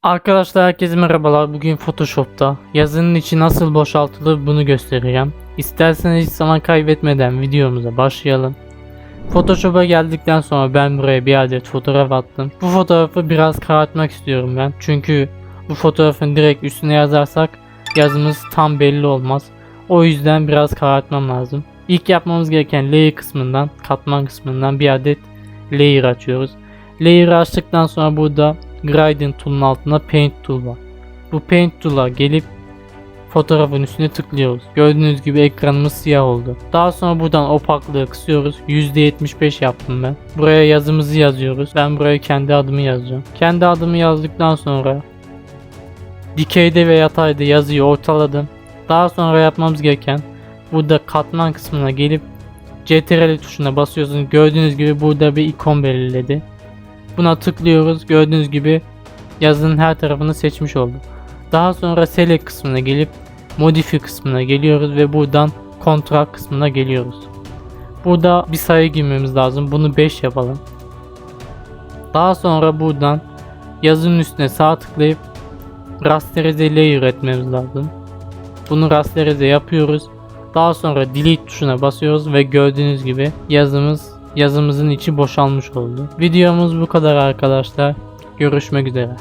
Arkadaşlar herkese merhabalar. Bugün Photoshop'ta yazının içi nasıl boşaltılır bunu göstereceğim. İsterseniz hiç zaman kaybetmeden videomuza başlayalım. Photoshop'a geldikten sonra ben buraya bir adet fotoğraf attım. Bu fotoğrafı biraz karartmak istiyorum ben. Çünkü bu fotoğrafın direkt üstüne yazarsak yazımız tam belli olmaz. O yüzden biraz karartmam lazım. İlk yapmamız gereken layer kısmından, katman kısmından bir adet layer açıyoruz. Layer'ı açtıktan sonra burada Gradient tool'un altında Paint tool var. Bu Paint tool'a gelip fotoğrafın üstüne tıklıyoruz. Gördüğünüz gibi ekranımız siyah oldu. Daha sonra buradan opaklığı kısıyoruz. %75 yaptım ben. Buraya yazımızı yazıyoruz. Ben buraya kendi adımı yazacağım. Kendi adımı yazdıktan sonra dikeyde ve yatayda yazıyı ortaladım. Daha sonra yapmamız gereken burada katman kısmına gelip CTRL tuşuna basıyorsunuz. Gördüğünüz gibi burada bir ikon belirledi. Buna tıklıyoruz. Gördüğünüz gibi yazının her tarafını seçmiş olduk. Daha sonra Select kısmına gelip Modify kısmına geliyoruz ve buradan Contract kısmına geliyoruz. Burada bir sayı girmemiz lazım. Bunu 5 yapalım. Daha sonra buradan yazının üstüne sağ tıklayıp Rasterize Layer etmemiz lazım. Bunu rasterize yapıyoruz. Daha sonra Delete tuşuna basıyoruz ve gördüğünüz gibi yazımızın içi boşalmış oldu. Videomuz bu kadar arkadaşlar. Görüşmek üzere.